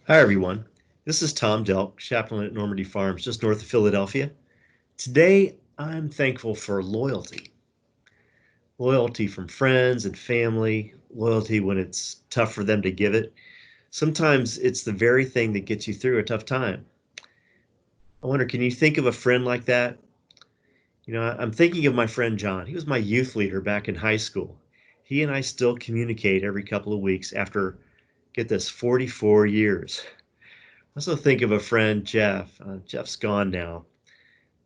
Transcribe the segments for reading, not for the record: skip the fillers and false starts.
Hi, everyone. This is Tom Delk, chaplain at Normandy Farms, just north of Philadelphia. Today, I'm thankful for loyalty. Loyalty from friends and family, loyalty when it's tough for them to give it. Sometimes it's the very thing that gets you through a tough time. I wonder, can you think of a friend like that? I'm thinking of my friend John. He was my youth leader back in high school. He and I still communicate every couple of weeks after, get this, 44 years. I also think of a friend, Jeff. Jeff's gone now.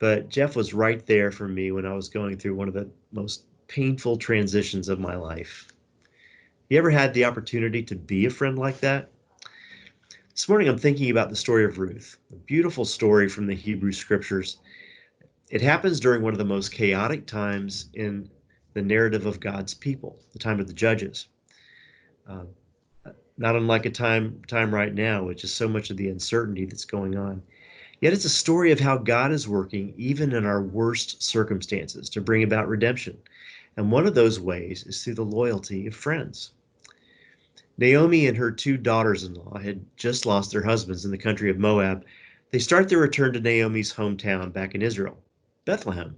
But Jeff was right there for me when I was going through one of the most painful transitions of my life. You ever had the opportunity to be a friend like that? This morning I'm thinking about the story of Ruth, a beautiful story from the Hebrew scriptures. It happens during one of the most chaotic times in the narrative of God's people, the time of the judges. Uh, Not unlike a time right now, which is so much of the uncertainty that's going on. Yet it's a story of how God is working even in our worst circumstances to bring about redemption. And one of those ways is through the loyalty of friends. Naomi and her two daughters in law had just lost their husbands in the country of Moab. They start their return to Naomi's hometown back in Israel, Bethlehem.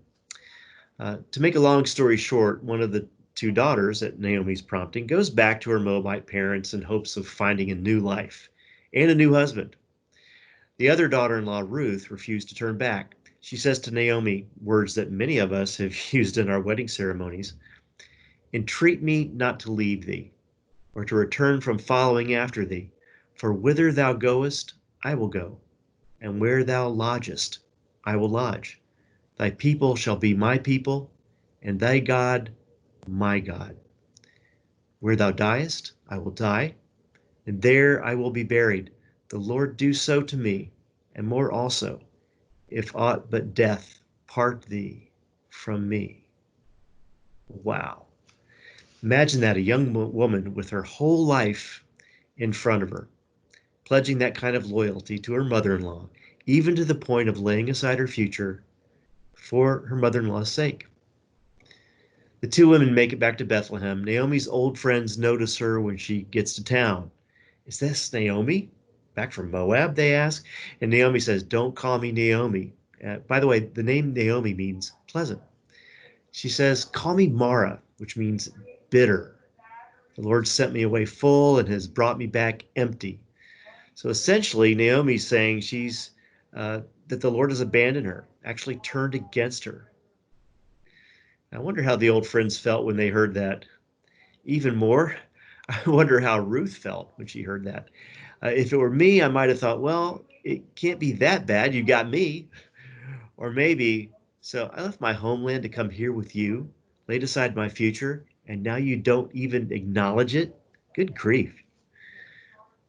To make a long story short, one of the two daughters, at Naomi's prompting, goes back to her Moabite parents in hopes of finding a new life and a new husband. The other daughter in law, Ruth, refused to turn back. She says to Naomi words that many of us have used in our wedding ceremonies: Entreat me not to leave thee, or to return from following after thee. For whither thou goest, I will go, and where thou lodgest, I will lodge. Thy people shall be my people, and thy God my God. Where thou diest, I will die, and there I will be buried. The Lord do so to me, and more also, if aught but death part thee from me. Wow. Imagine that, a young woman with her whole life in front of her, pledging that kind of loyalty to her mother in law, even to the point of laying aside her future for her mother in law's sake. The two women make it back to Bethlehem. Naomi's old friends notice her when she gets to town. Is this Naomi? Back from Moab, they ask. And Naomi says, Don't call me Naomi. By the way, the name Naomi means pleasant. She says, Call me Mara, which means bitter. The Lord sent me away full and has brought me back empty. So essentially, Naomi's saying that the Lord has abandoned her, actually turned against her. I wonder how the old friends felt when they heard that. Even more, I wonder how Ruth felt when she heard that. If it were me, I might have thought, well, it can't be that bad. You got me. Or maybe, so I left my homeland to come here with you, laid aside my future, and now you don't even acknowledge it? Good grief.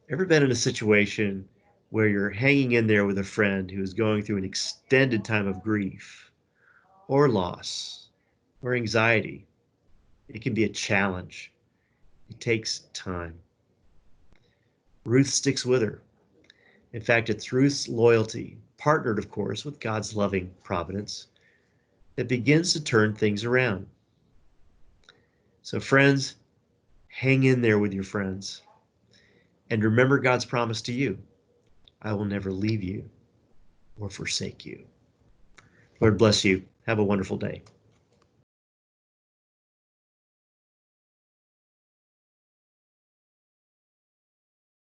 Ever been in a situation where you're hanging in there with a friend who is going through an extended time of grief or loss or anxiety? It can be a challenge. It takes time. Ruth sticks with her. In fact, it's Ruth's loyalty, partnered, of course, with God's loving providence, that begins to turn things around. So, friends, hang in there with your friends and remember God's promise to you: I will never leave you or forsake you. Lord bless you. Have a wonderful day.